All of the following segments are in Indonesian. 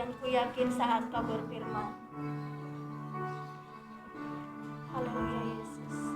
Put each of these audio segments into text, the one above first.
dan ku yakin saat kau berfirman. Haleluya Yesus.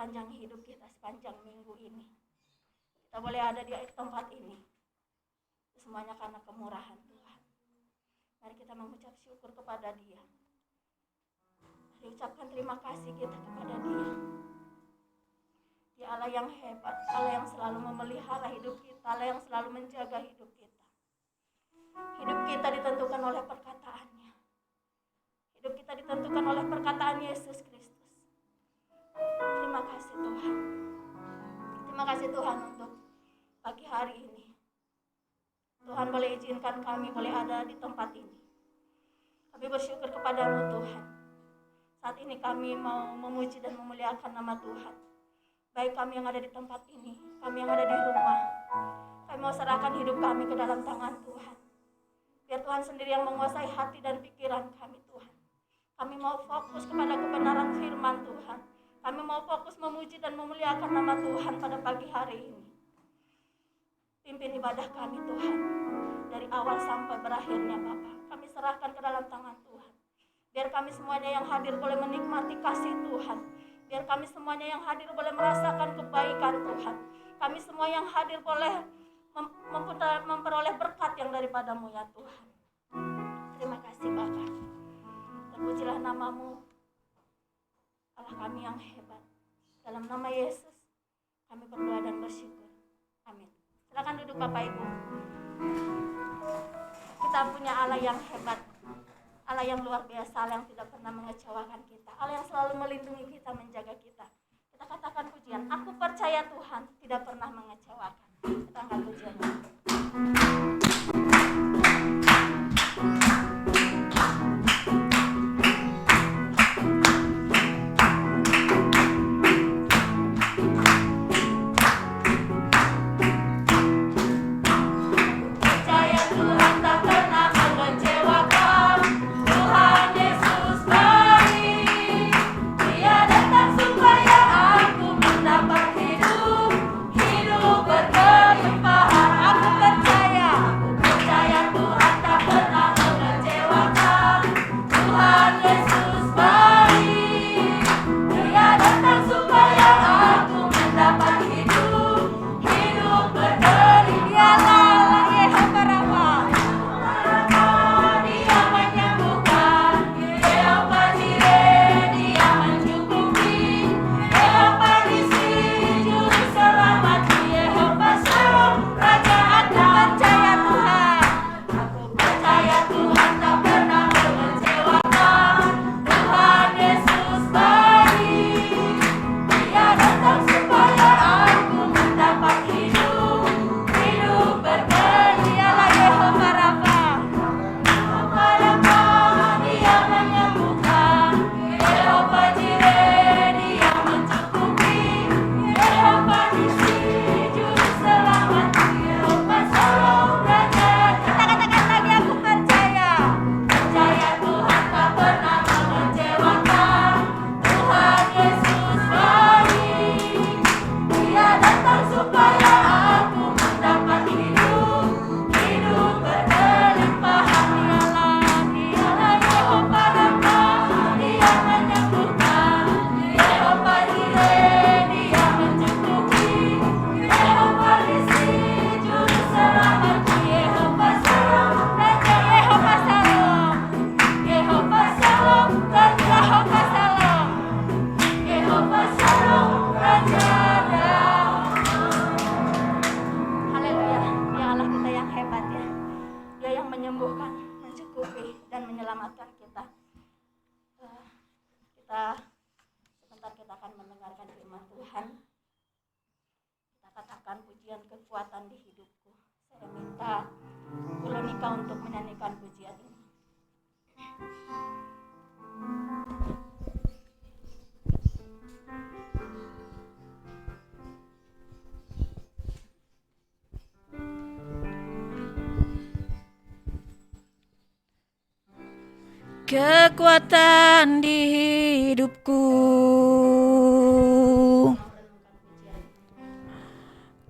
sepanjang hidup kita, sepanjang minggu ini. Kita boleh ada di tempat ini, semuanya karena kemurahan Tuhan. Mari kita mengucap syukur kepada Dia. Mari ucapkan terima kasih kita kepada Dia. Dia Allah yang hebat, Allah yang selalu memelihara hidup kita, Allah yang selalu menjaga hidup kita. Hidup kita ditentukan oleh perkataannya. Hidup kita ditentukan oleh perkataan Yesus Kristus. Terima kasih Tuhan. Terima kasih Tuhan untuk pagi hari ini. Tuhan boleh izinkan kami boleh ada di tempat ini. Kami bersyukur kepadamu Tuhan. Saat ini kami mau memuji dan memuliakan nama Tuhan. Baik kami yang ada di tempat ini, kami yang ada di rumah. Kami mau serahkan hidup kami ke dalam tangan Tuhan. Biar Tuhan sendiri yang menguasai hati dan pikiran kami Tuhan. Kami mau fokus kepada kebenaran firman Tuhan. Kami mau fokus memuji dan memuliakan nama Tuhan pada pagi hari ini. Pimpin ibadah kami Tuhan. Dari awal sampai berakhirnya Bapa. Kami serahkan ke dalam tangan Tuhan. Biar kami semuanya yang hadir boleh menikmati kasih Tuhan. Biar kami semuanya yang hadir boleh merasakan kebaikan Tuhan. Kami semua yang hadir boleh memperoleh berkat yang daripadamu ya Tuhan. Terima kasih Bapa. Terpujilah namamu, Allah kami yang hebat. Dalam nama Yesus kami berdoa dan bersyukur. Amin. Silakan duduk Bapak Ibu. Kita punya Allah yang hebat, Allah yang luar biasa, Allah yang tidak pernah mengecewakan kita, Allah yang selalu melindungi kita, menjaga kita. Kita katakan pujian, aku percaya Tuhan tidak pernah mengecewakan. Kita angkat pujiannya. Kekuatan di hidupku,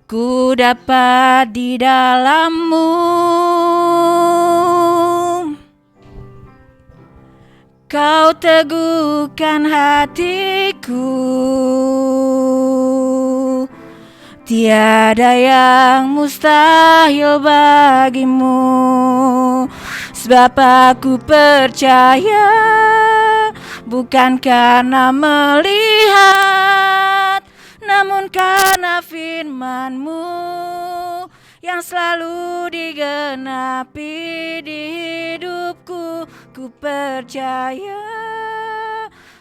ku dapat di dalam-Mu. Kau teguhkan hatiku, tiada yang mustahil bagimu. Sebab aku percaya, bukan karena melihat, namun karena firman-Mu yang selalu digenapi di ku percaya,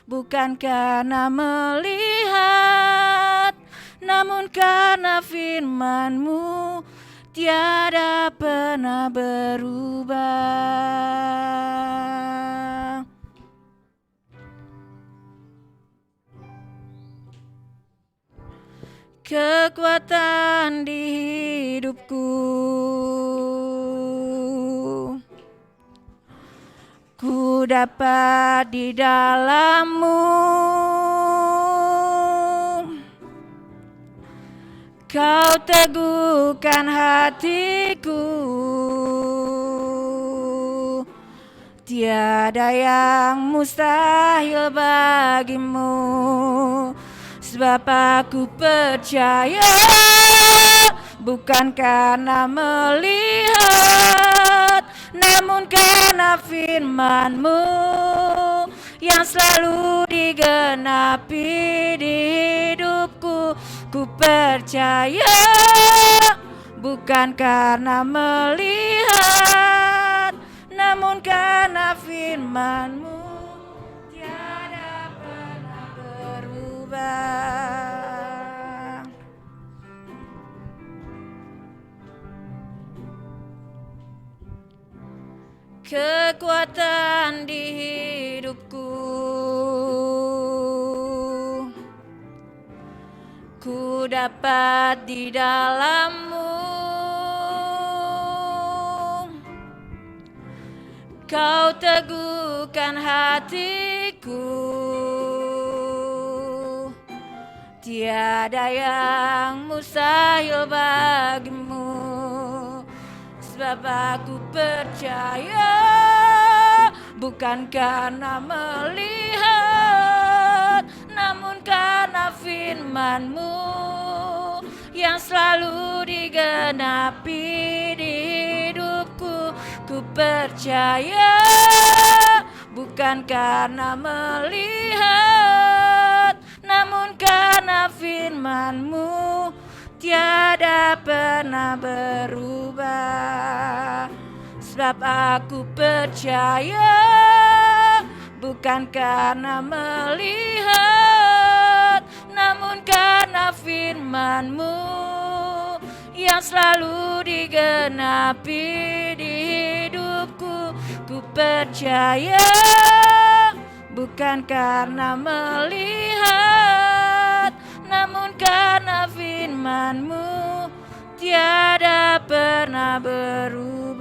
bukan karena melihat, namun karena firman-Mu tiada pernah berubah. Kekuatan di hidupku, ku dapat di dalam-Mu. Kau teguhkan hatiku, tiada yang mustahil bagimu. Sebab aku percaya, bukan karena melihat, namun karena firman-Mu yang selalu digenapi di hidupku. Ku percaya, bukan karena melihat, namun karena firman-Mu tiada pernah berubah. Kekuatan di hidupku, ku dapat di dalam-Mu. Kau teguhkan hatiku, tiada yang mustahil bagimu. Sebab aku percaya, bukan karena melihat, namun karena firman-Mu yang selalu digenapi di hidupku. Ku percaya, bukan karena melihat, namun karena firman-Mu tiada pernah berubah. Sebab aku percaya, bukan karena melihat, namun karena firman-Mu yang selalu digenapi di hidupku. Ku percaya, bukan karena melihat, namun karena firman-Mu tiada pernah berubah.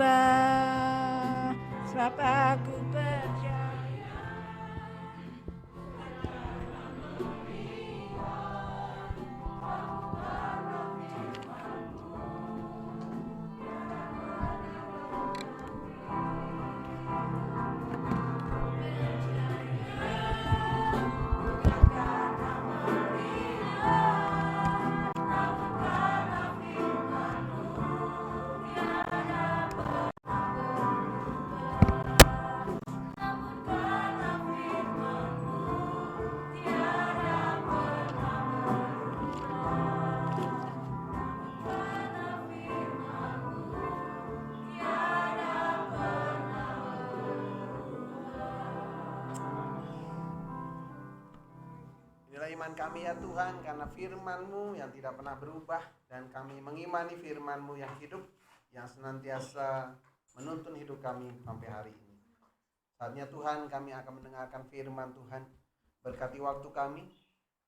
Sebab aku percaya, iman kami ya Tuhan, karena firman-Mu yang tidak pernah berubah, dan kami mengimani firman-Mu yang hidup, yang senantiasa menuntun hidup kami sampai hari ini. Saatnya Tuhan kami akan mendengarkan firman Tuhan. Berkati waktu kami,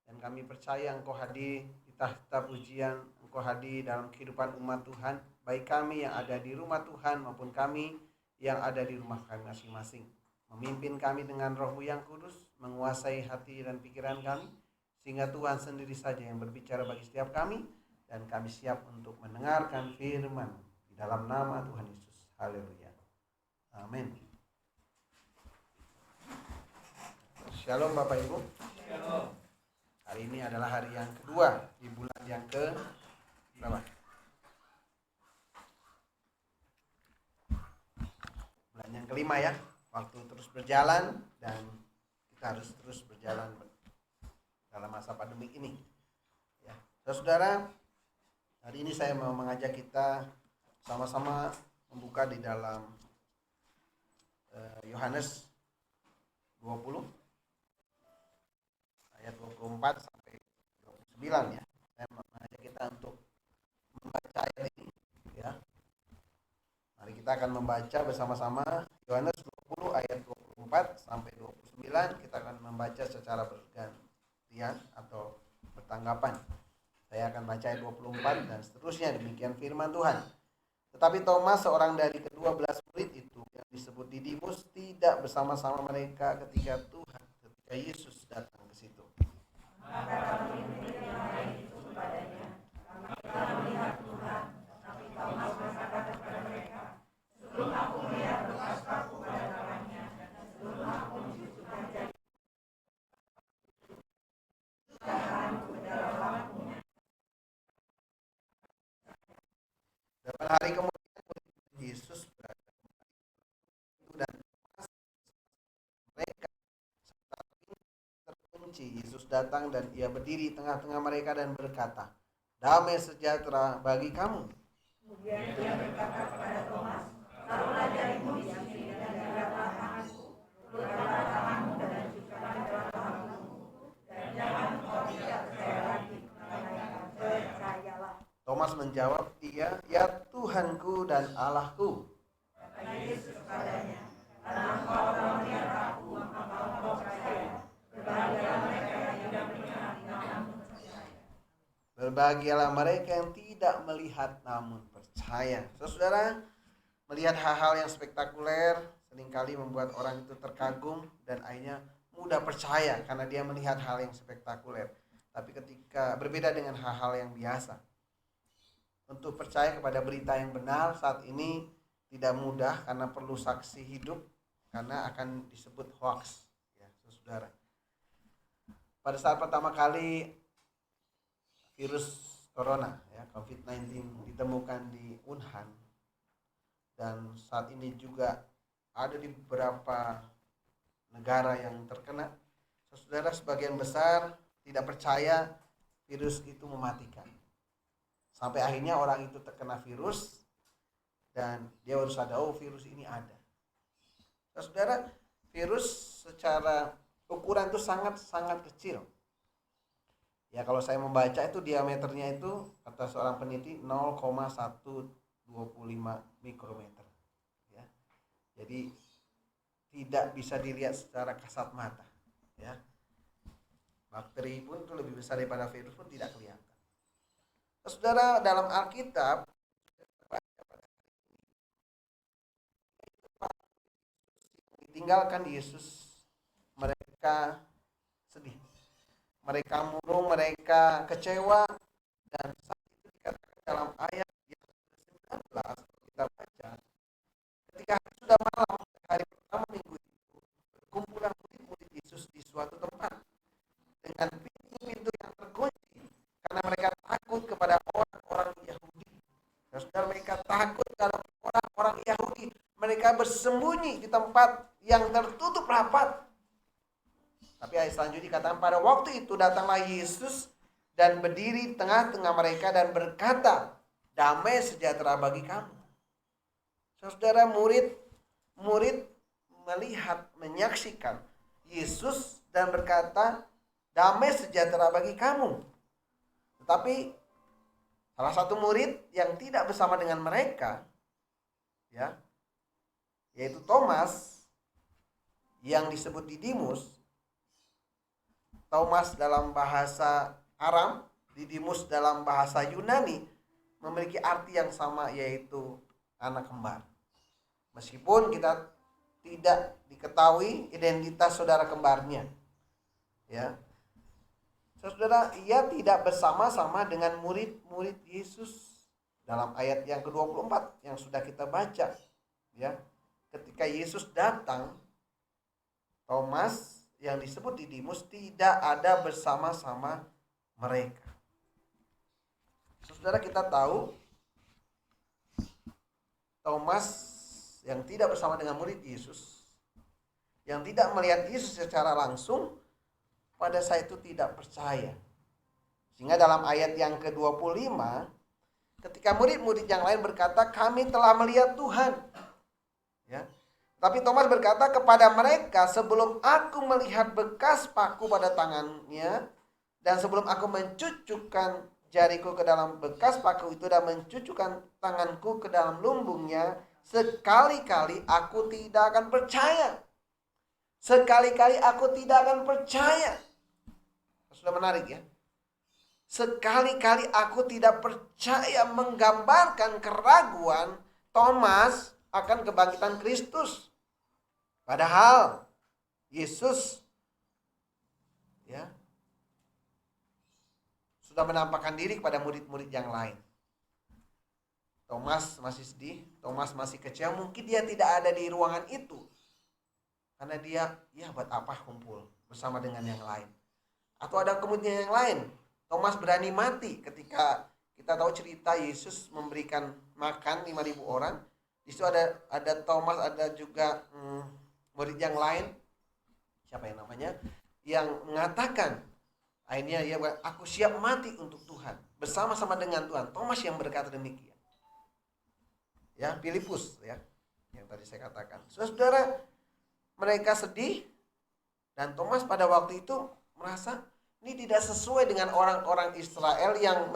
dan kami percaya Engkau hadir di tahta pujian, Engkau hadir dalam kehidupan umat Tuhan, baik kami yang ada di rumah Tuhan maupun kami yang ada di rumah kami masing-masing. Memimpin kami dengan Roh-Mu yang kudus, menguasai hati dan pikiran kami, sehingga Tuhan sendiri saja yang berbicara bagi setiap kami, dan kami siap untuk mendengarkan firman di dalam nama Tuhan Yesus. Haleluya. Amin. Shalom Bapak Ibu. Shalom. Hari ini adalah hari yang kedua di bulan yang ke berapa? Bulan yang kelima ya. Waktu terus berjalan, dan kita harus terus berjalan dalam masa pandemi ini. Ya, saudara, hari ini saya mau mengajak kita sama-sama membuka di dalam Yohanes 20 ayat 24 sampai 29 ya. Saya mengajak kita untuk membaca ayat ini ya. Mari kita akan membaca bersama-sama Yohanes 20 ayat 24 sampai 29. Kita akan membaca secara bergantian atau bertanggapan. Saya akan baca ayat 24 dan seterusnya. Demikian firman Tuhan. Tetapi Thomas, seorang dari ke-12 murid itu yang disebut Didimus, tidak bersama-sama mereka ketika Yesus datang ke situ. Beberapa hari kemudian Yesus berada itu dan mereka terkunci. Yesus datang dan ia berdiri di tengah-tengah mereka dan berkata, "Damai sejahtera bagi kamu." Kemudian dia berkata kepada Thomas, "Taruhlah jarimu di sini dan lihatlah tanganku, letaklah tanganmu dan tunjukkan ke dalam tanganmu, dan jangan engkau tidak percaya lagi, melainkan percayalah." Thomas menjawab dia, "Ya Tuhanku dan Allahku." Kata Yesus kepadanya, "Karena engkau telah melihat aku, maka engkau percaya. Berbahagialah mereka yang tidak melihat namun percaya." Berbahagialah mereka yang tidak melihat namun percaya. Saudara, melihat hal-hal yang spektakuler seringkali membuat orang itu terkagum dan akhirnya mudah percaya karena dia melihat hal yang spektakuler. Tapi ketika berbeda dengan hal-hal yang biasa, untuk percaya kepada berita yang benar saat ini tidak mudah karena perlu saksi hidup, karena akan disebut hoax ya, saudara. Pada saat pertama kali virus corona ya, COVID-19 ditemukan di Wuhan, dan saat ini juga ada di beberapa negara yang terkena, saudara, sebagian besar tidak percaya virus itu mematikan. Sampai akhirnya orang itu terkena virus dan dia baru sadar, oh virus ini ada. Saudara, virus secara ukuran itu sangat-sangat kecil. Ya, kalau saya membaca itu diameternya itu kata seorang peneliti 0,125 mikrometer. Ya. Jadi tidak bisa dilihat secara kasat mata. Ya. Bakteri pun itu lebih besar daripada virus pun tidak kelihatan. Saudara, dalam Alkitab ditinggalkan Yesus, mereka sedih, mereka murung, mereka kecewa, dan saat itu dikatakan dalam ayat yang ke-19 kita baca, ketika sudah malam hari pertama minggu itu, berkumpullah murid-murid Yesus di suatu tempat dengan pintu-pintu yang terkunci karena mereka takut kepada orang-orang Yahudi. Saudara, mereka takut kalau orang-orang Yahudi. Mereka bersembunyi di tempat yang tertutup rapat. Tapi ayat selanjutnya dikatakan, pada waktu itu datanglah Yesus dan berdiri di tengah-tengah mereka dan berkata, "Damai sejahtera bagi kamu." Saudara, murid melihat, menyaksikan Yesus dan berkata, "Damai sejahtera bagi kamu." Tetapi salah satu murid yang tidak bersama dengan mereka, ya, yaitu Thomas, yang disebut Didimus. Thomas dalam bahasa Aram, Didimus dalam bahasa Yunani memiliki arti yang sama, yaitu anak kembar. Meskipun kita tidak diketahui identitas saudara kembarnya, ya. Saudara, ia tidak bersama-sama dengan murid-murid Yesus dalam ayat yang ke-24 yang sudah kita baca, ya. Ketika Yesus datang, Thomas yang disebut Didimus tidak ada bersama-sama mereka. Saudara, kita tahu Thomas yang tidak bersama dengan murid Yesus, yang tidak melihat Yesus secara langsung, pada saat itu tidak percaya. Sehingga dalam ayat yang ke-25, ketika murid-murid yang lain berkata, "Kami telah melihat Tuhan." Ya. Tapi Thomas berkata kepada mereka, sebelum aku melihat bekas paku pada tangannya, dan sebelum aku mencucukkan jariku ke dalam bekas paku itu dan mencucukkan tanganku ke dalam lumbungnya, sekali-kali aku tidak akan percaya. Sekali-kali aku tidak akan percaya. Sudah menarik ya. Sekali-kali aku tidak percaya, menggambarkan keraguan Thomas akan kebangkitan Kristus. Padahal Yesus ya sudah menampakkan diri kepada murid-murid yang lain. Thomas masih sedih, Thomas masih kecewa, mungkin dia tidak ada di ruangan itu. Karena dia, ya buat apa kumpul bersama dengan yang lain. Atau ada kemudian yang lain, Thomas berani mati ketika kita tahu cerita Yesus memberikan makan 5.000 orang. Di situ ada Thomas, ada juga murid yang lain, siapa yang namanya, yang mengatakan, akhirnya ya, aku siap mati untuk Tuhan, bersama-sama dengan Tuhan. Thomas yang berkata demikian. Ya, Filipus ya, yang tadi saya katakan. Saudara, mereka sedih, dan Thomas pada waktu itu merasa ini tidak sesuai dengan orang-orang Israel yang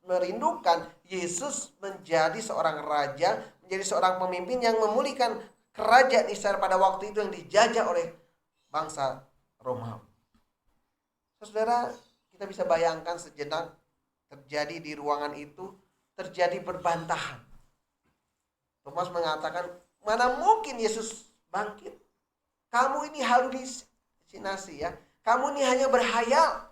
merindukan Yesus menjadi seorang raja, menjadi seorang pemimpin yang memulihkan kerajaan Israel pada waktu itu yang dijajah oleh bangsa Romawi. Saudara, kita bisa bayangkan sejenak terjadi di ruangan itu, terjadi perbantahan. Thomas mengatakan, mana mungkin Yesus bangkit? Kamu ini halusinasi ya. Kamu ini hanya berhayal.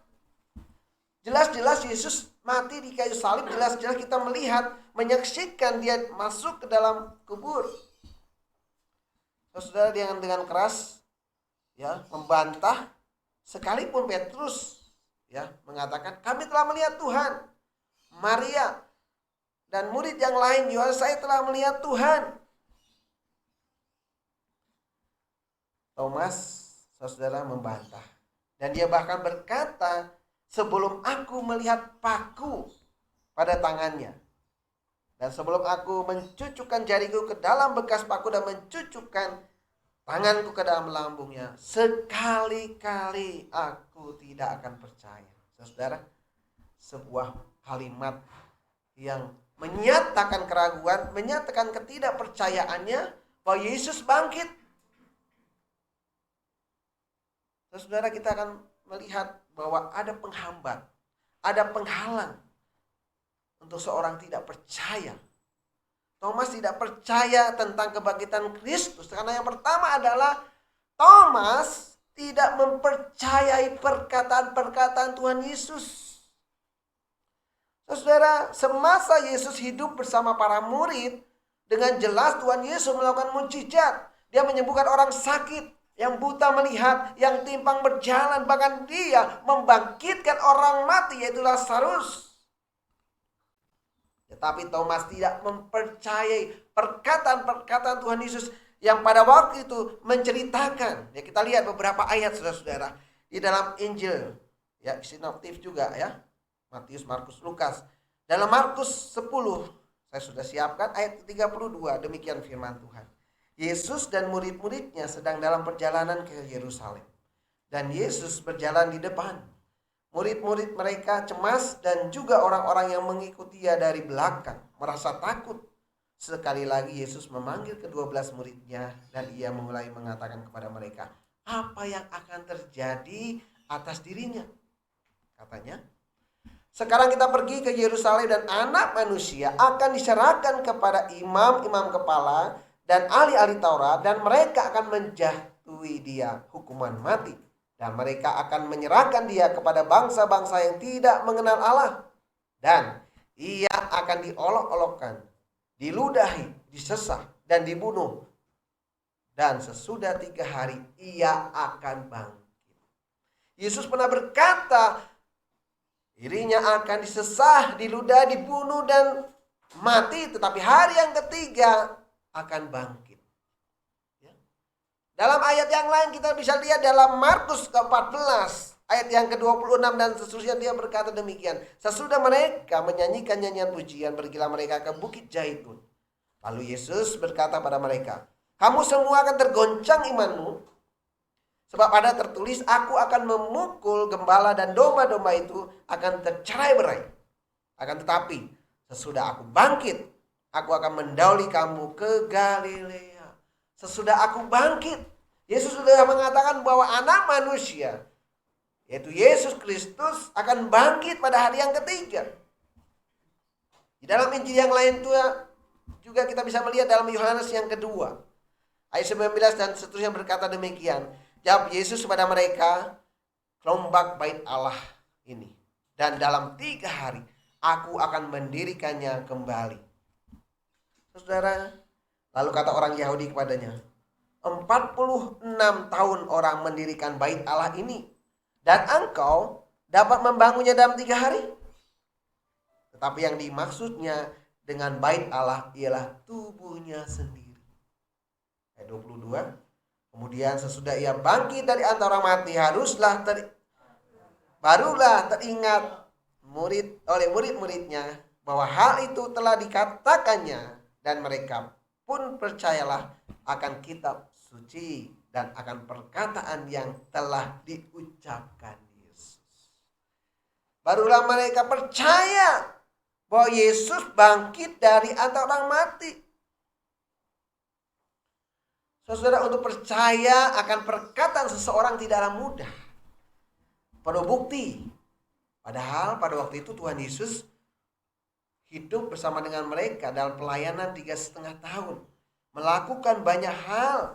Jelas-jelas Yesus mati di kayu salib, jelas-jelas kita melihat, menyaksikan dia masuk ke dalam kubur. Saudara, dengan keras ya membantah, sekalipun Petrus ya mengatakan, kami telah melihat Tuhan. Maria dan murid yang lain juga, saya telah melihat Tuhan. Thomas, saudara, membantah. Dan dia bahkan berkata, sebelum aku melihat paku pada tangannya, dan sebelum aku mencucukkan jariku ke dalam bekas paku dan mencucukkan tanganku ke dalam lambungnya, sekali-kali aku tidak akan percaya. Saudara, sebuah kalimat yang menyatakan keraguan, menyatakan ketidakpercayaannya bahwa Yesus bangkit. Saudara, kita akan melihat bahwa ada penghambat, ada penghalang untuk seorang tidak percaya. Thomas tidak percaya tentang kebangkitan Kristus karena yang pertama adalah Thomas tidak mempercayai perkataan-perkataan Tuhan Yesus. Saudara, semasa Yesus hidup bersama para murid, dengan jelas Tuhan Yesus melakukan mukjizat. Dia menyembuhkan orang sakit, yang buta melihat, yang timpang berjalan, bahkan dia membangkitkan orang mati, yaitu Lazarus. Tetapi Thomas tidak mempercayai perkataan-perkataan Tuhan Yesus yang pada waktu itu menceritakan. Ya, kita lihat beberapa ayat saudara-saudara di dalam Injil, ya sinoptif juga ya, Matius, Markus, Lukas. Dalam Markus 10, saya sudah siapkan ayat 32, demikian firman Tuhan. Yesus dan murid-muridnya sedang dalam perjalanan ke Yerusalem, dan Yesus berjalan di depan. Murid-murid mereka cemas dan juga orang-orang yang mengikuti dia dari belakang merasa takut. Sekali lagi Yesus memanggil ke-12 muridnya dan ia mulai mengatakan kepada mereka apa yang akan terjadi atas dirinya. Katanya, sekarang kita pergi ke Yerusalem dan anak manusia akan diserahkan kepada imam-imam kepala dan ahli-ahli Taurat, dan mereka akan menjatuhi dia hukuman mati. Dan mereka akan menyerahkan dia kepada bangsa-bangsa yang tidak mengenal Allah. Dan ia akan diolok-olokkan, diludahi, disesah, dan dibunuh. Dan sesudah 3 hari ia akan bangkit. Yesus pernah berkata, dirinya akan disesah, diludah, dibunuh, dan mati. Tetapi hari yang ketiga akan bangkit. Dalam ayat yang lain kita bisa lihat dalam Markus ke-14 ayat yang ke-26 dan seterusnya, dia berkata demikian. Sesudah mereka menyanyikan nyanyian pujian, pergilah mereka ke Bukit Zaitun. Lalu Yesus berkata pada mereka, Kamu semua akan tergoncang imanmu. Sebab ada tertulis, aku akan memukul gembala dan domba-domba itu akan tercerai-berai. Akan tetapi, sesudah aku bangkit, aku akan mendahului kamu ke Galilea. Sesudah aku bangkit, Yesus sudah mengatakan bahwa anak manusia, yaitu Yesus Kristus, akan bangkit pada hari yang ketiga. Di dalam Injil yang lain juga kita bisa melihat dalam Yohanes yang kedua. Ayat 19 dan seterusnya berkata demikian. Jawab Yesus kepada mereka, rombak bait Allah ini. Dan dalam 3 hari, aku akan mendirikannya kembali. Saudara, lalu kata orang Yahudi kepadanya, 46 tahun orang mendirikan bait Allah ini. Dan engkau dapat membangunnya dalam 3 hari? Tetapi yang dimaksudnya dengan bait Allah ialah tubuhnya sendiri. Ayat 22. Kemudian sesudah ia bangkit dari antara mati, barulah teringat oleh murid-muridnya bahwa hal itu telah dikatakannya, dan mereka pun percayalah akan kitab suci dan akan perkataan yang telah diucapkan Yesus. Barulah mereka percaya bahwa Yesus bangkit dari antara orang mati. Saudara, untuk percaya akan perkataan seseorang tidaklah mudah. Perlu bukti. Padahal pada waktu itu Tuhan Yesus hidup bersama dengan mereka dalam pelayanan 3,5 tahun. Melakukan banyak hal.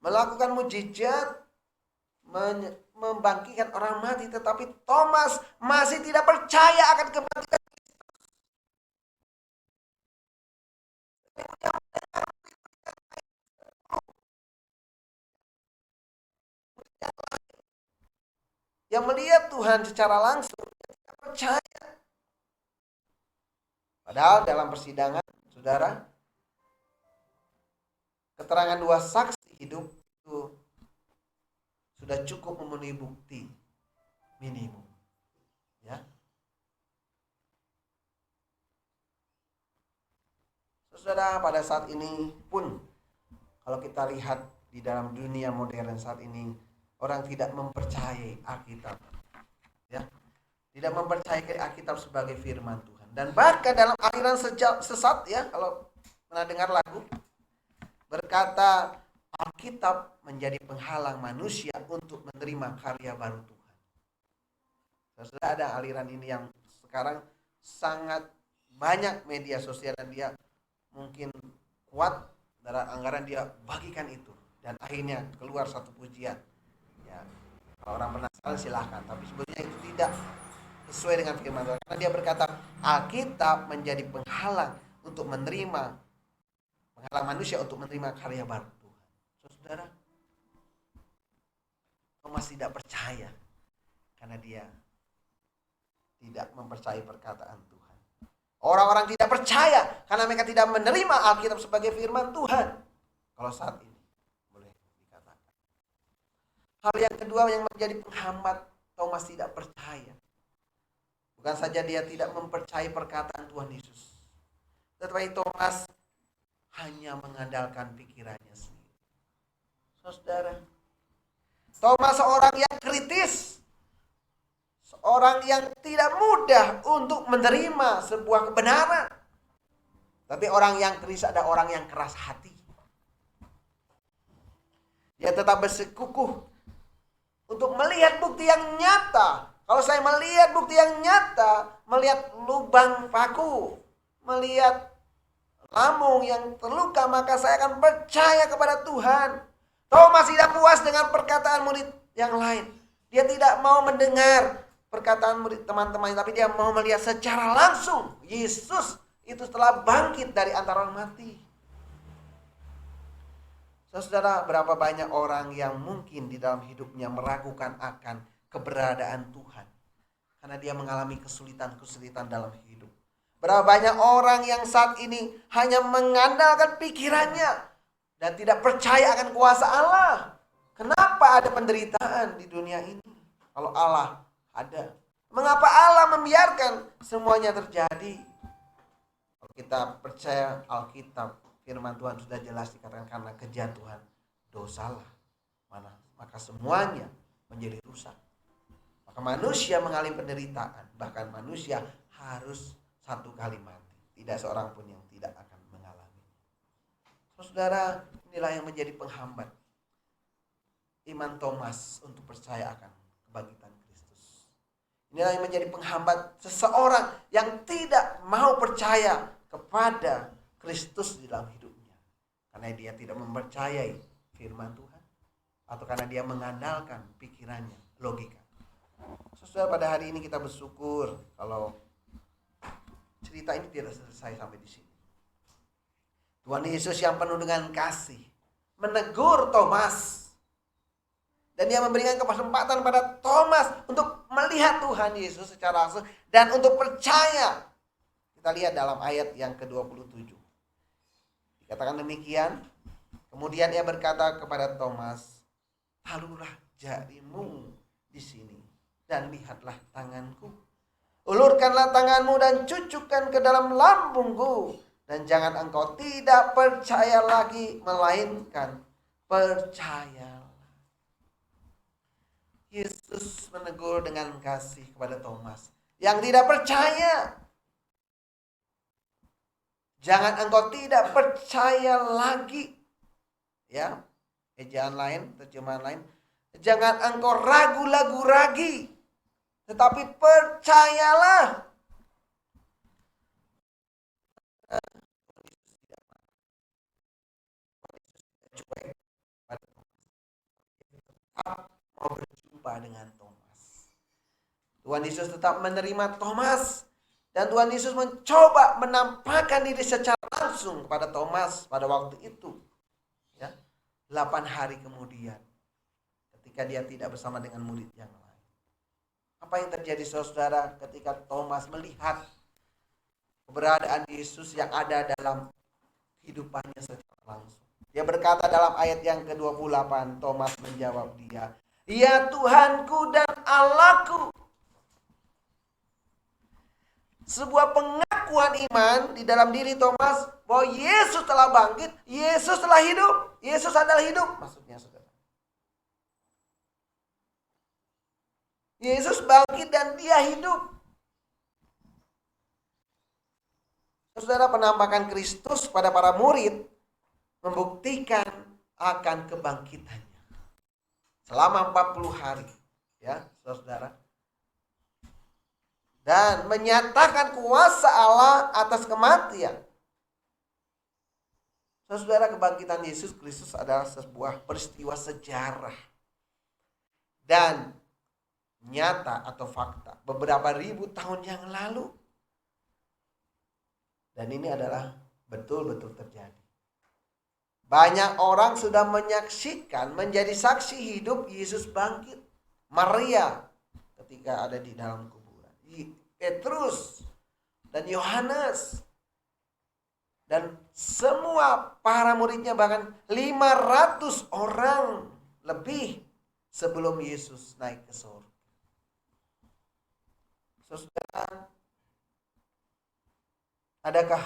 Melakukan mujizat. Membangkitkan orang mati. Tetapi Thomas masih tidak percaya akan kebangkitan. Yang melihat Tuhan secara langsung, tidak percaya. Padahal dalam persidangan, saudara, keterangan 2 saksi hidup itu sudah cukup memenuhi bukti minimum. Ya. Saudara, pada saat ini pun, kalau kita lihat di dalam dunia modern saat ini, orang tidak mempercayai Alkitab, ya, tidak mempercayai Alkitab sebagai firman Tuhan. Dan bahkan dalam aliran sesat, ya, kalau pernah dengar lagu, berkata Alkitab menjadi penghalang manusia untuk menerima karya baru Tuhan. Sudah ada aliran ini yang sekarang sangat banyak media sosial, dan dia mungkin kuat dalam anggaran dia bagikan itu, dan akhirnya keluar satu pujian. Ya, kalau orang penasaran silahkan, tapi sebetulnya itu tidak sesuai dengan firman Tuhan, karena dia berkata Alkitab menjadi penghalang manusia untuk menerima karya baru Tuhan. Saudara, Thomas tidak percaya karena dia tidak mempercayai perkataan Tuhan. Orang-orang tidak percaya karena mereka tidak menerima Alkitab sebagai firman Tuhan. Kalau saat ini hal yang kedua yang menjadi penghambat Thomas tidak percaya, bukan saja dia tidak mempercayai perkataan Tuhan Yesus, tetapi Thomas hanya mengandalkan pikirannya sendiri. Saudara, Thomas seorang yang kritis, seorang yang tidak mudah untuk menerima sebuah kebenaran. Tapi orang yang kritis ada orang yang keras hati. Dia tetap bersikukuh untuk melihat bukti yang nyata. Kalau saya melihat bukti yang nyata, melihat lubang paku, melihat lambung yang terluka, maka saya akan percaya kepada Tuhan. Thomas tidak puas dengan perkataan murid yang lain. Dia tidak mau mendengar perkataan murid teman-temannya, tapi dia mau melihat secara langsung Yesus itu telah bangkit dari antara orang mati. Saudara, berapa banyak orang yang mungkin di dalam hidupnya meragukan akan keberadaan Tuhan karena dia mengalami kesulitan-kesulitan dalam hidup. Berapa banyak orang yang saat ini hanya mengandalkan pikirannya dan tidak percaya akan kuasa Allah. Kenapa ada penderitaan di dunia ini kalau Allah ada? Mengapa Allah membiarkan semuanya terjadi? Kalau kita percaya Alkitab firman Tuhan sudah jelas dikatakan karena kejatuhan dosalah, maka semuanya menjadi rusak. Maka manusia mengalami penderitaan, bahkan manusia harus satu kali mati. Tidak seorang pun yang tidak akan mengalami. Saudara, inilah yang menjadi penghambat iman Thomas untuk percaya akan kebangkitan Kristus. Inilah yang menjadi penghambat seseorang yang tidak mau percaya kepada Kristus di dalam hidupnya. Karena dia tidak mempercayai firman Tuhan. Atau karena dia mengandalkan pikirannya, logika. Saudara, pada hari ini kita bersyukur kalau cerita ini tidak selesai sampai di sini. Tuhan Yesus yang penuh dengan kasih menegur Thomas. Dan dia memberikan kesempatan pada Thomas untuk melihat Tuhan Yesus secara langsung dan untuk percaya. Kita lihat dalam ayat yang ke-27. Dikatakan demikian, kemudian ia berkata kepada Thomas, "Taruhlah jarimu di sini dan lihatlah tanganku. Ulurkanlah tanganmu dan cucukkan ke dalam lambungku. Dan jangan engkau tidak percaya lagi, melainkan percayalah." Yesus menegur dengan kasih kepada Thomas yang tidak percaya. Jangan engkau tidak percaya lagi. Ya, ejaan lain, terjemahan lain. Jangan engkau ragu-ragu lagi, tetapi percayalah. Mau berjumpa dengan Thomas. Tuhan Yesus tetap menerima Thomas. Dan Tuhan Yesus mencoba menampakkan diri secara langsung kepada Thomas pada waktu itu. Ya, 8 hari kemudian. Ketika dia tidak bersama dengan murid yang lain. Apa yang terjadi saudara ketika Thomas melihat keberadaan Yesus yang ada dalam kehidupannya secara langsung? Dia berkata dalam ayat yang ke-28, Thomas menjawab dia, "Ya Tuhanku dan Allahku." Sebuah pengakuan iman di dalam diri Thomas bahwa Yesus telah bangkit, Yesus telah hidup, Yesus adalah hidup. Maksudnya saudara, Yesus bangkit dan dia hidup. Saudara, penampakan Kristus pada para murid membuktikan akan kebangkitannya selama 40 hari, ya saudara, dan menyatakan kuasa Allah atas kematian. Saudara, kebangkitan Yesus Kristus adalah sebuah peristiwa sejarah dan nyata atau fakta beberapa ribu tahun yang lalu, dan ini adalah betul-betul terjadi. Banyak orang sudah menyaksikan, menjadi saksi hidup Yesus bangkit. Maria ketika ada di dalam kuburan, Petrus dan Yohanes, dan semua para muridnya, bahkan 500 orang lebih sebelum Yesus naik ke surga. Saudara, adakah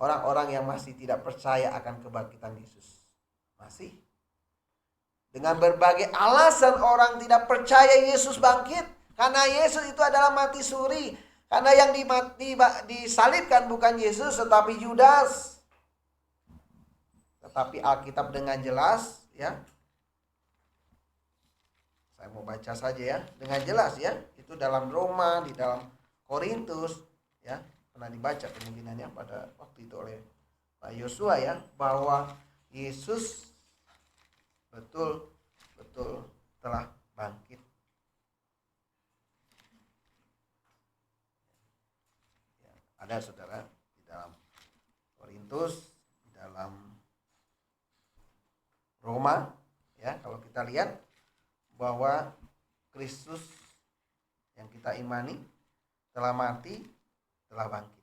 orang-orang yang masih tidak percaya akan kebangkitan Yesus? Masih. Dengan berbagai alasan orang tidak percaya Yesus bangkit. Karena Yesus itu adalah mati suri. Karena yang disalibkan bukan Yesus tetapi Yudas. Tetapi Alkitab dengan jelas, ya, saya mau baca saja ya, dengan jelas ya, itu dalam Roma, di dalam Korintus, ya, pernah dibaca kemungkinannya pada waktu itu oleh Pak Yosua ya, bahwa Yesus betul-betul telah bangkit. Ya, ada saudara di dalam Korintus, di dalam Roma, ya, kalau kita lihat bahwa Kristus yang kita imani telah mati, telah bangkit.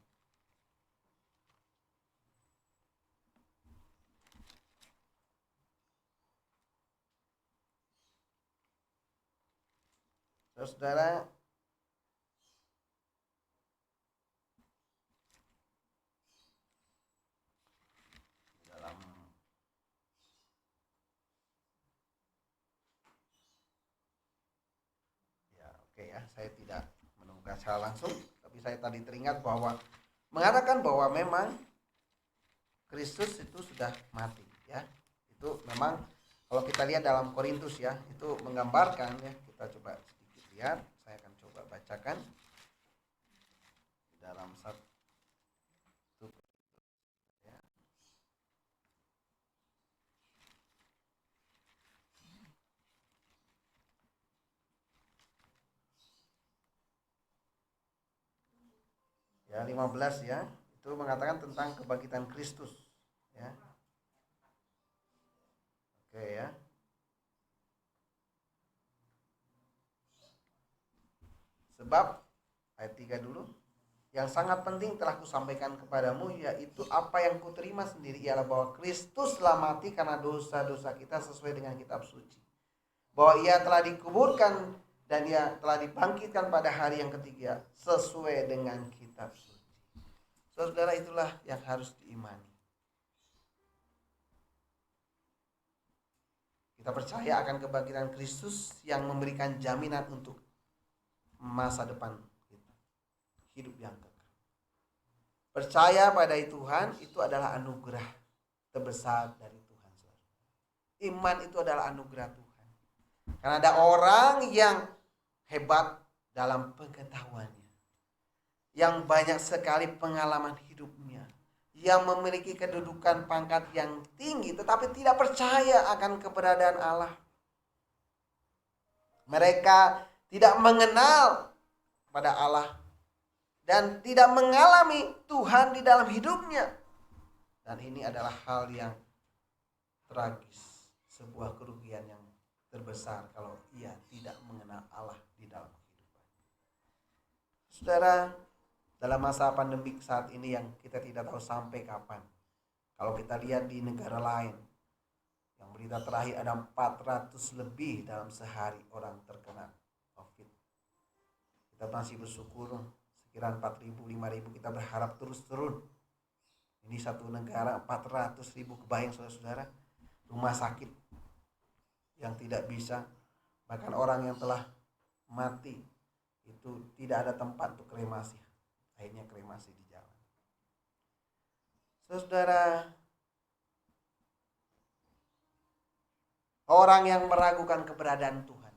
Saudara, Oke ya, saya tidak menemukan secara langsung, tapi saya tadi teringat bahwa mengatakan bahwa memang Kristus itu sudah mati ya. Itu memang kalau kita lihat dalam Korintus ya, itu menggambarkan ya. Kita coba sedikit lihat, saya akan coba bacakan dalam satu ya. Ya, 15 ya. Itu mengatakan tentang kebangkitan Kristus ya. Oke ya. Sebab ayat 3 dulu. Yang sangat penting telah kusampaikan kepadamu, yaitu apa yang kuterima sendiri ialah bahwa Kristus telah mati karena dosa-dosa kita sesuai dengan kitab suci. Bahwa ia telah dikuburkan dan ia telah dibangkitkan pada hari yang ketiga sesuai dengan kitab suci. Saudara, itulah yang harus diimani. Kita percaya akan kebangkitan Kristus yang memberikan jaminan untuk masa depan kita, hidup yang kekal. Percaya pada Tuhan itu adalah anugerah terbesar dari Tuhan. Iman itu adalah anugerah Tuhan. Karena ada orang yang hebat dalam pengetahuannya, yang banyak sekali pengalaman hidupnya, yang memiliki kedudukan pangkat yang tinggi, tetapi tidak percaya akan keberadaan Allah. Mereka tidak mengenal pada Allah dan tidak mengalami Tuhan di dalam hidupnya. Dan ini adalah hal yang tragis, sebuah kerugian yang terbesar kalau ia tidak mengenal Allah di dalam kehidupan. Saudara, dalam masa pandemik saat ini yang kita tidak tahu sampai kapan. Kalau kita lihat di negara lain, yang berita terakhir ada 400 lebih dalam sehari orang terkena COVID. Kita masih bersyukur, sekiranya 4.000, 5.000, kita berharap terus turun. Ini satu negara 400.000, kebayang saudara-saudara, rumah sakit yang tidak bisa, bahkan orang yang telah mati itu tidak ada tempat untuk kremasi. Akhirnya kremasi di jalan. Saudara, orang yang meragukan keberadaan Tuhan,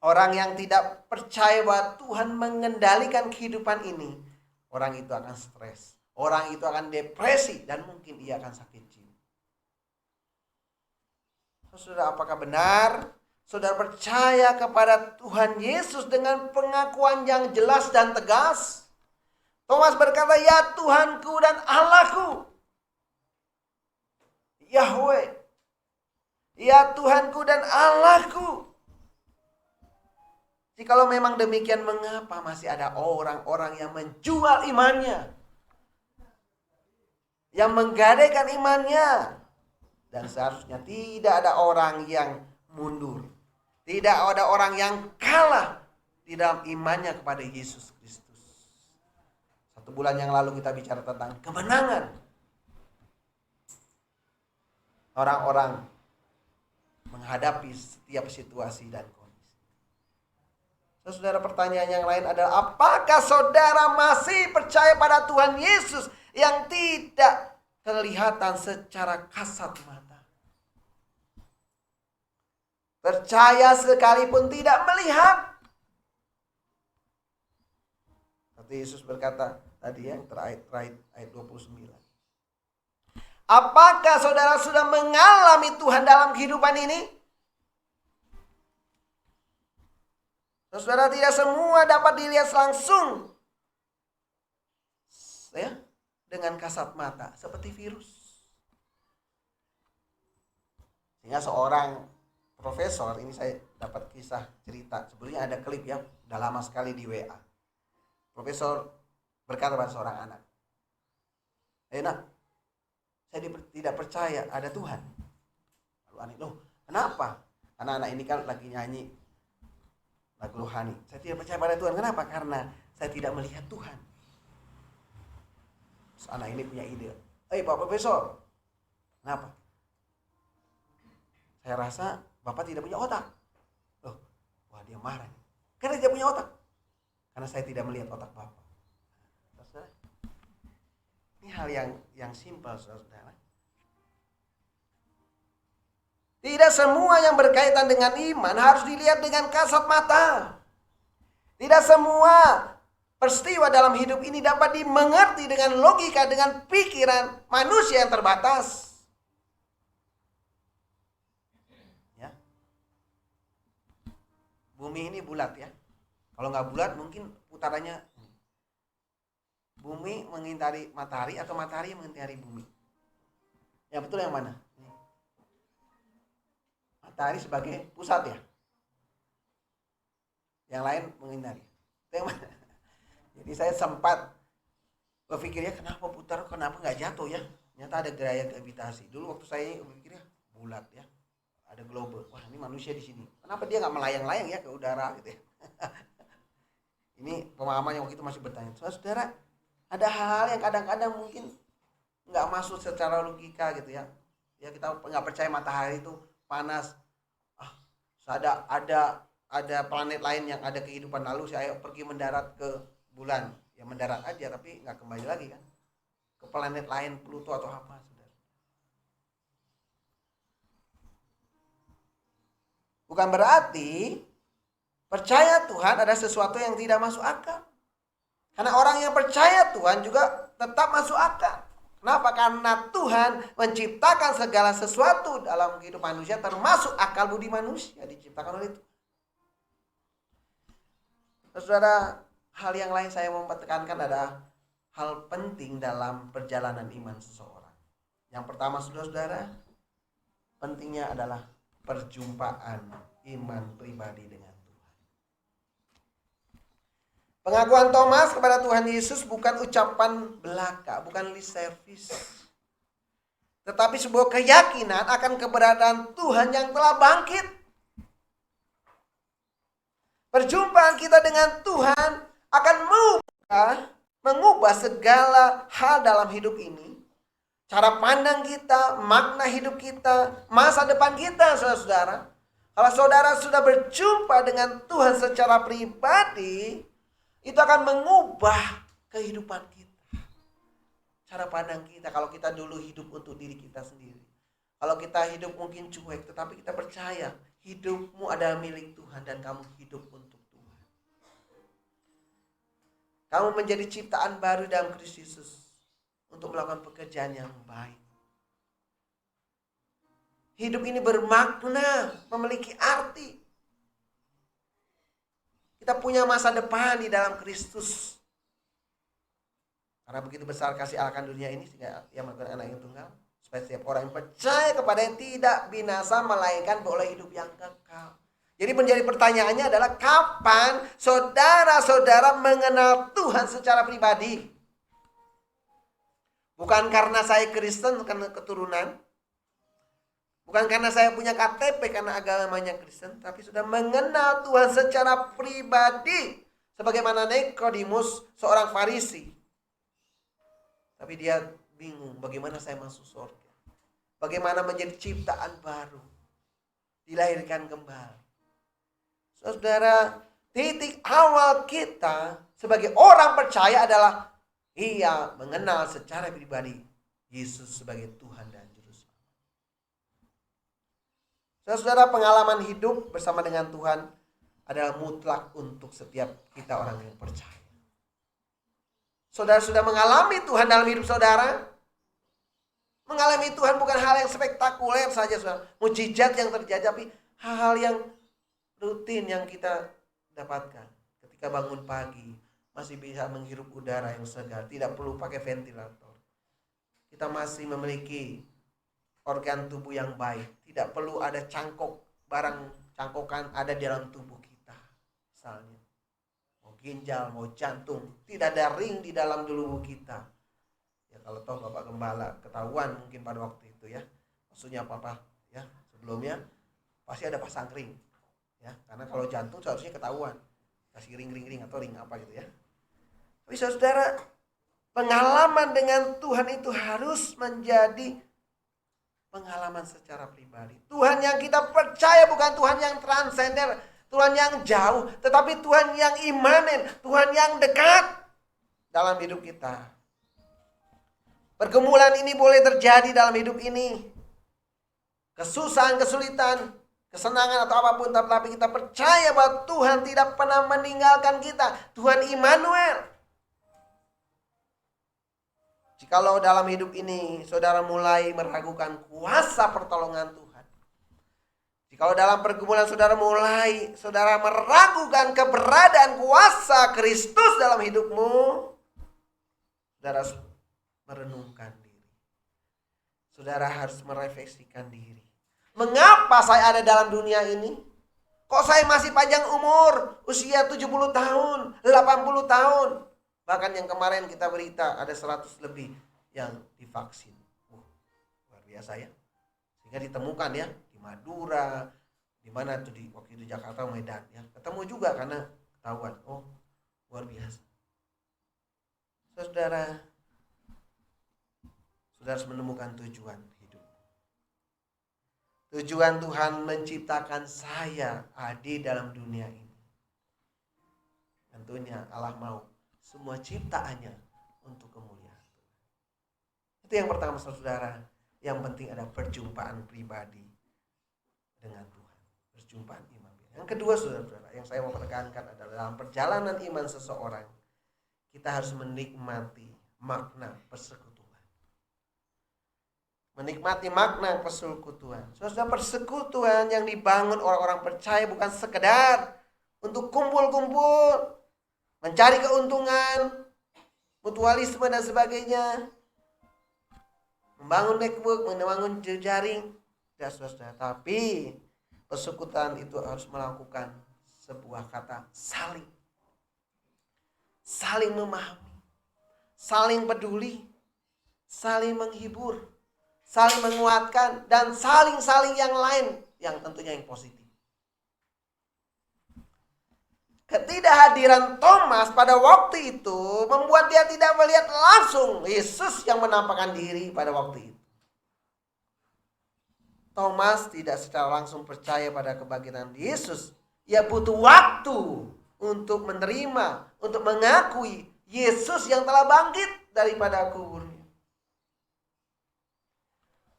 orang yang tidak percaya bahwa Tuhan mengendalikan kehidupan ini, orang itu akan stres, orang itu akan depresi, dan mungkin ia akan sakit jiwa. Saudara, apakah benar saudara percaya kepada Tuhan Yesus dengan pengakuan yang jelas dan tegas? Thomas berkata, ya Tuhanku dan Allahku, Yahweh, ya Tuhanku dan Allahku. Jikalau memang demikian, mengapa masih ada orang-orang yang menjual imannya, yang menggadaikan imannya? Dan seharusnya tidak ada orang yang mundur, tidak ada orang yang kalah di dalam imannya kepada Yesus Kristus. 1 bulan yang lalu kita bicara tentang kemenangan. Orang-orang menghadapi setiap situasi dan kondisi. Saudara, pertanyaan yang lain adalah, apakah saudara masih percaya pada Tuhan Yesus yang tidak kelihatan secara kasat mata? Percaya sekalipun tidak melihat. Seperti Yesus berkata tadi yang terakhir ayat 29. Apakah saudara sudah mengalami Tuhan dalam kehidupan ini? Saudara, tidak semua dapat dilihat langsung ya, dengan kasat mata seperti virus. Sehingga seorang profesor, ini saya dapat kisah cerita, sebelumnya ada klip yang udah lama sekali di WA. Profesor berkata pada seorang anak, nak, saya tidak percaya ada Tuhan. Lalu anak, loh kenapa? Karena anak ini kan lagi nyanyi lagu rohani. Saya tidak percaya pada Tuhan. Kenapa? Karena saya tidak melihat Tuhan. Terus anak ini punya ide, Pak Profesor, kenapa? Saya rasa Bapak tidak punya otak. Loh, wah dia marah. Karena dia punya otak. Karena saya tidak melihat otak Bapa. Saudara, ini hal yang simpel, saudara. Tidak semua yang berkaitan dengan iman harus dilihat dengan kasat mata. Tidak semua peristiwa dalam hidup ini dapat dimengerti dengan logika, dengan pikiran manusia yang terbatas. Ya. Bumi ini bulat ya. Kalau nggak bulat mungkin putarannya bumi mengitari matahari atau matahari mengitari bumi. Ya betul yang mana? Matahari sebagai pusat ya. Yang lain mengitari. Itu yang mana? Jadi saya sempat berpikirnya kenapa putar, kenapa nggak jatuh ya? Ternyata ada gaya gravitasi. Dulu waktu saya berpikirnya bulat ya, ada globe. Wah ini manusia di sini. Kenapa dia nggak melayang-layang ya ke udara gitu ya? Ini pemahaman yang waktu itu masih bertanya. Saudara, ada hal yang kadang-kadang mungkin nggak masuk secara logika gitu ya. Ya kita nggak percaya matahari itu panas. Ada planet lain yang ada kehidupan, lalu saya pergi mendarat ke bulan, ya mendarat aja tapi nggak kembali lagi kan ke planet lain, Pluto atau apa, saudara. Bukan berarti percaya Tuhan ada sesuatu yang tidak masuk akal, karena orang yang percaya Tuhan juga tetap masuk akal. Kenapa? Karena Tuhan menciptakan segala sesuatu dalam kehidupan manusia, termasuk akal budi manusia diciptakan oleh Tuhan. Saudara, hal yang lain saya mau tekankan adalah hal penting dalam perjalanan iman seseorang. Yang pertama, saudara-saudara, pentingnya adalah perjumpaan iman pribadi dengan Tuhan. Pengakuan Thomas kepada Tuhan Yesus bukan ucapan belaka, bukan lip service, tetapi sebuah keyakinan akan keberadaan Tuhan yang telah bangkit. Perjumpaan kita dengan Tuhan akan mengubah segala hal dalam hidup ini. Cara pandang kita, makna hidup kita, masa depan kita, saudara-saudara. Kalau saudara sudah berjumpa dengan Tuhan secara pribadi, itu akan mengubah kehidupan kita. Cara pandang kita, kalau kita dulu hidup untuk diri kita sendiri. Kalau kita hidup mungkin cuek, tetapi kita percaya hidupmu adalah milik Tuhan dan kamu hidup untuk Tuhan. Kamu menjadi ciptaan baru dalam Kristus Yesus untuk melakukan pekerjaan yang baik. Hidup ini bermakna, memiliki arti. Kita punya masa depan di dalam Kristus. Karena begitu besar kasih Allah akan dunia ini sehingga Ia memberikan anak yang tunggal, supaya setiap orang yang percaya kepada Yang tidak binasa melainkan beroleh hidup yang kekal. Jadi menjadi pertanyaannya adalah kapan saudara-saudara mengenal Tuhan secara pribadi? Bukan karena saya Kristen karena keturunan, bukan karena saya punya KTP karena agamanya Kristen, tapi sudah mengenal Tuhan secara pribadi. Sebagaimana Nikodemus, seorang Farisi. Tapi dia bingung bagaimana saya masuk surga. Bagaimana menjadi ciptaan baru. Dilahirkan kembali. Saudara, titik awal kita sebagai orang percaya adalah ia mengenal secara pribadi Yesus sebagai Tuhan dan Saudara, pengalaman hidup bersama dengan Tuhan adalah mutlak untuk setiap kita orang yang percaya. Saudara sudah mengalami Tuhan dalam hidup saudara? Mengalami Tuhan bukan hal yang spektakuler saja, saudara. Mujizat yang terjadi, tapi hal-hal yang rutin yang kita dapatkan. Ketika bangun pagi, masih bisa menghirup udara yang segar, tidak perlu pakai ventilator. Kita masih memiliki organ tubuh yang baik. Tidak perlu ada barang cangkokan ada di dalam tubuh kita. Misalnya, mau ginjal, mau jantung. Tidak ada ring di dalam tubuh kita. Ya kalau toh Bapak Gembala ketahuan mungkin pada waktu itu ya. Maksudnya apa ya, sebelumnya pasti ada pasang ring. Ya, karena kalau jantung seharusnya ketahuan. Kasih ring atau ring apa gitu ya. Tapi saudara, pengalaman dengan Tuhan itu harus menjadi pengalaman secara pribadi. Tuhan yang kita percaya bukan Tuhan yang transender, Tuhan yang jauh, tetapi Tuhan yang imanen, Tuhan yang dekat dalam hidup kita. Pergumulan ini boleh terjadi dalam hidup ini. Kesusahan, kesulitan, kesenangan atau apapun, tapi kita percaya bahwa Tuhan tidak pernah meninggalkan kita. Tuhan Immanuel. Jikalau dalam hidup ini saudara mulai meragukan kuasa pertolongan Tuhan, jikalau dalam pergumulan saudara meragukan keberadaan kuasa Kristus dalam hidupmu, saudara harus merenungkan diri. Saudara harus merefleksikan diri. Mengapa saya ada dalam dunia ini? Kok saya masih panjang umur? Usia 70 tahun, 80 tahun. Bahkan yang kemarin kita berita ada 100 lebih yang divaksin. Luar biasa ya. Sehingga ditemukan ya di Madura, di mana tuh di waktu itu Jakarta, Medan ya. Ketemu juga karena ketahuan. Oh, luar biasa. Saudara harus menemukan tujuan hidup. Tujuan Tuhan menciptakan saya hadir dalam dunia ini. Tentunya Allah mau semua ciptaannya untuk kemuliaan Tuhan. Itu yang pertama saudara. Yang penting ada perjumpaan pribadi dengan Tuhan. Perjumpaan iman. Yang kedua saudara, yang saya mau tekankan adalah dalam perjalanan iman seseorang, kita harus menikmati makna persekutuan. Menikmati makna persekutuan. Saudara, persekutuan yang dibangun orang-orang percaya bukan sekedar untuk kumpul-kumpul, mencari keuntungan, mutualisme dan sebagainya, membangun network, membangun jejaring, tidak saudara. Tapi persekutuan itu harus melakukan sebuah kata saling. Saling memahami, saling peduli, saling menghibur, saling menguatkan, dan saling yang lain yang tentunya yang positif. Ketidakhadiran Thomas pada waktu itu membuat dia tidak melihat langsung Yesus yang menampakkan diri pada waktu itu. Thomas tidak secara langsung percaya pada kebangkitan Yesus. Ia butuh waktu untuk menerima, untuk mengakui Yesus yang telah bangkit daripada kuburnya.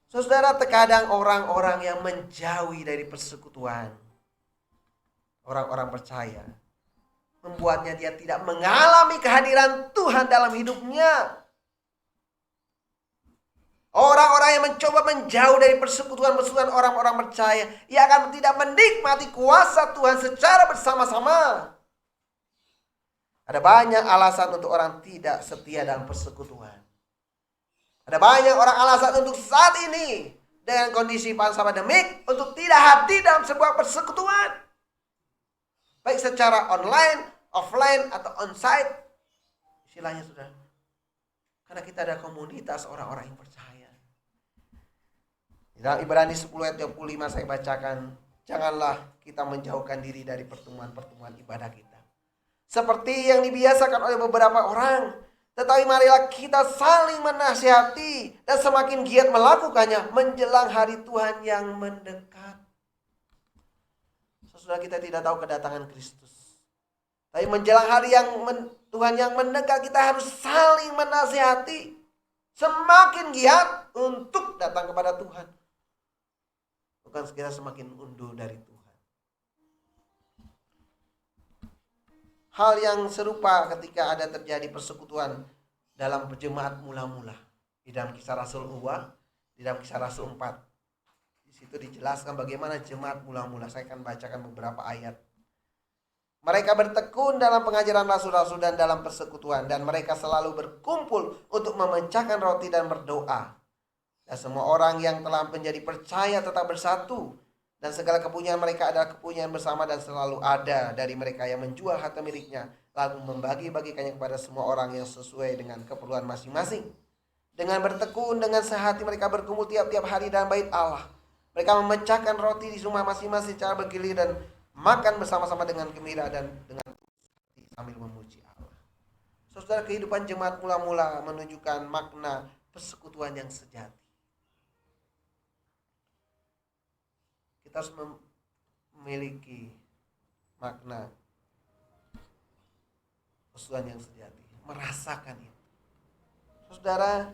Saudara, terkadang orang-orang yang menjauhi dari persekutuan orang-orang percaya membuatnya dia tidak mengalami kehadiran Tuhan dalam hidupnya. Orang-orang yang mencoba menjauh dari persekutuan-persekutuan orang-orang percaya, ia akan tidak menikmati kuasa Tuhan secara bersama-sama. Ada banyak alasan untuk orang tidak setia dalam persekutuan. Ada banyak orang alasan untuk saat ini dengan kondisi pandemik untuk tidak hadir dalam sebuah persekutuan. Baik secara online, offline, atau onsite. Istilahnya sudah. Karena kita ada komunitas orang-orang yang percaya. Dalam Ibrani 10 ayat 25 saya bacakan. Janganlah kita menjauhkan diri dari pertemuan-pertemuan ibadah kita, seperti yang dibiasakan oleh beberapa orang. Tetapi marilah kita saling menasihati dan semakin giat melakukannya menjelang hari Tuhan yang mendekat. Saudara, kita tidak tahu kedatangan Kristus. Tapi menjelang hari Tuhan yang mendekat, kita harus saling menasihati. Semakin giat untuk datang kepada Tuhan. Bukan sekira semakin undur dari Tuhan. Hal yang serupa ketika ada terjadi persekutuan dalam jemaat mula-mula. Di dalam Kisah Rasul 2, di dalam Kisah Rasul 4. Di situ dijelaskan bagaimana jemaat mula-mula. Saya akan bacakan beberapa ayat. Mereka bertekun dalam pengajaran rasul-rasul dan dalam persekutuan. Dan mereka selalu berkumpul untuk memecahkan roti dan berdoa. Dan semua orang yang telah menjadi percaya tetap bersatu. Dan segala kepunyaan mereka adalah kepunyaan bersama, dan selalu ada dari mereka yang menjual harta miliknya, lalu membagi-bagikannya kepada semua orang yang sesuai dengan keperluan masing-masing. Dengan bertekun, dengan sehati mereka berkumpul tiap-tiap hari dalam bait Allah. Mereka memecahkan roti di rumah masing-masing secara bergilir dan makan bersama-sama dengan gembira dan dengan sambil memuji Allah. Saudara, kehidupan jemaat mula-mula menunjukkan makna persekutuan yang sejati. Kita harus memiliki makna persekutuan yang sejati, merasakan itu. Saudara,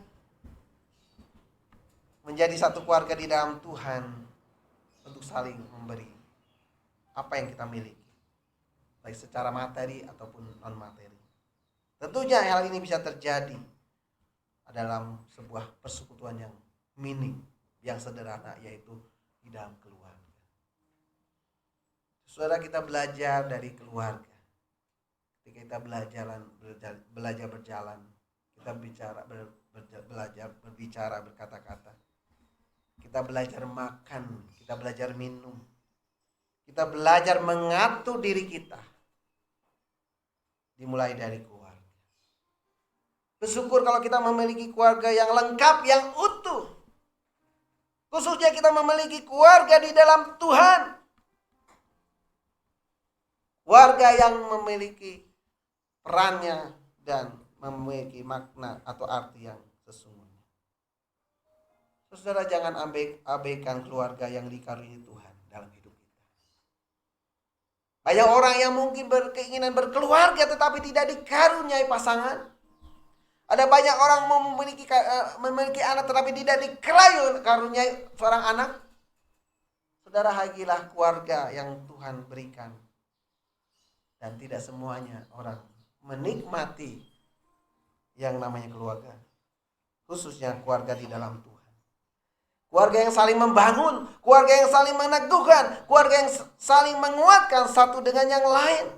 menjadi satu keluarga di dalam Tuhan untuk saling memberi apa yang kita miliki, baik secara materi ataupun non materi. Tentunya hal ini bisa terjadi dalam sebuah persekutuan yang minim, yang sederhana, yaitu di dalam keluarga. Saudara, kita belajar dari keluarga. Ketika kita belajar berjalan, kita belajar berbicara, berkata-kata. Kita belajar makan, kita belajar minum. Kita belajar mengatur diri kita. Dimulai dari keluarga. Bersyukur kalau kita memiliki keluarga yang lengkap, yang utuh. Khususnya kita memiliki keluarga di dalam Tuhan. Keluarga yang memiliki perannya dan memiliki makna atau arti yang sesungguhnya. Saudara, jangan abaikan keluarga yang dikaruniai Tuhan dalam hidup kita. Banyak orang yang mungkin berkeinginan berkeluarga tetapi tidak dikaruniai pasangan. Ada banyak orang memiliki anak tetapi tidak dikaruniai seorang anak. Saudara, hagilah keluarga yang Tuhan berikan. Dan tidak semuanya orang menikmati yang namanya keluarga. Khususnya keluarga di dalam Tuhan. Keluarga yang saling membangun, keluarga yang saling meneguhkan, keluarga yang saling menguatkan satu dengan yang lain.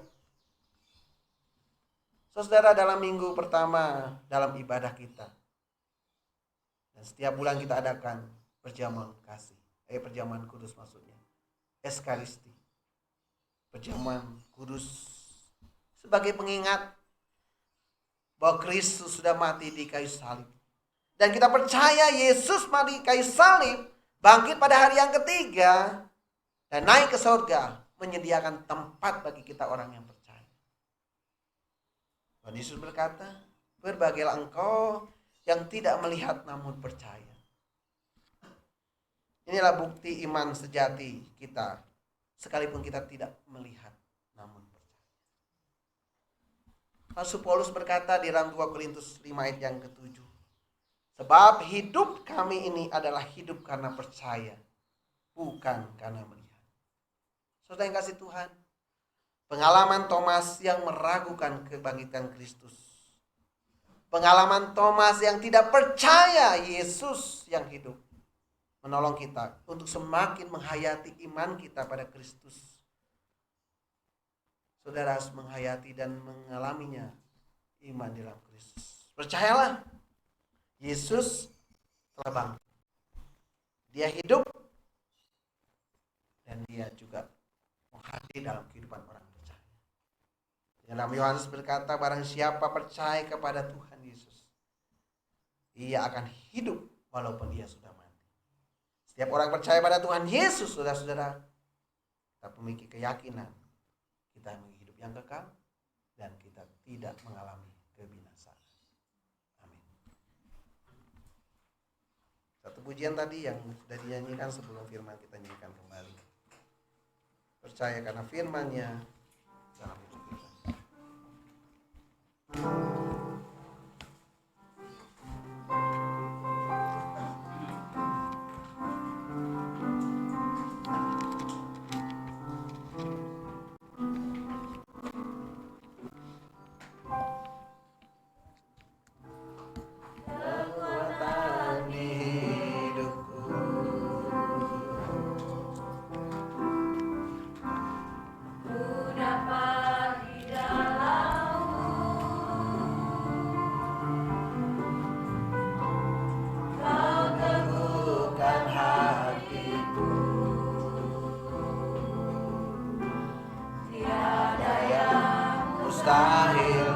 Saudara, dalam minggu pertama dalam ibadah kita, dan setiap bulan kita adakan perjamuan kasih, perjamuan kudus maksudnya, Ekaristi, perjamuan kudus sebagai pengingat bahwa Kristus sudah mati di kayu salib. Dan kita percaya Yesus mati di kayu salib, bangkit pada hari yang ketiga, dan naik ke surga, menyediakan tempat bagi kita orang yang percaya. Tuhan Yesus berkata, berbahagialah engkau yang tidak melihat namun percaya. Inilah bukti iman sejati kita, sekalipun kita tidak melihat namun percaya. Rasul Paulus berkata di dalam 2 Korintus 5 ayat yang ke-7. Sebab hidup kami ini adalah hidup karena percaya, bukan karena melihat. Saudara yang kasih Tuhan, pengalaman Thomas yang meragukan kebangkitan Kristus, pengalaman Thomas yang tidak percaya Yesus yang hidup, menolong kita untuk semakin menghayati iman kita pada Kristus. Saudara harus menghayati dan mengalaminya iman dalam Kristus. Percayalah, Yesus telah bangkit. Dia hidup dan dia juga hadir dalam kehidupan orang percaya. Dalam Yohanes berkata, barang siapa percaya kepada Tuhan Yesus, ia akan hidup walaupun dia sudah mati. Setiap orang percaya pada Tuhan Yesus, saudara-saudara, kita memiliki keyakinan kita memiliki hidup yang kekal dan kita tidak mengalami kebinasaan. Amin. Satu pujian tadi yang sudah dinyanyikan sebelum firman kita nyanyikan kembali. Percaya karena firman-Nya dalam hidup kita. Kekuatan di hidupku, teguhkan hatiku, tiada yang mustahil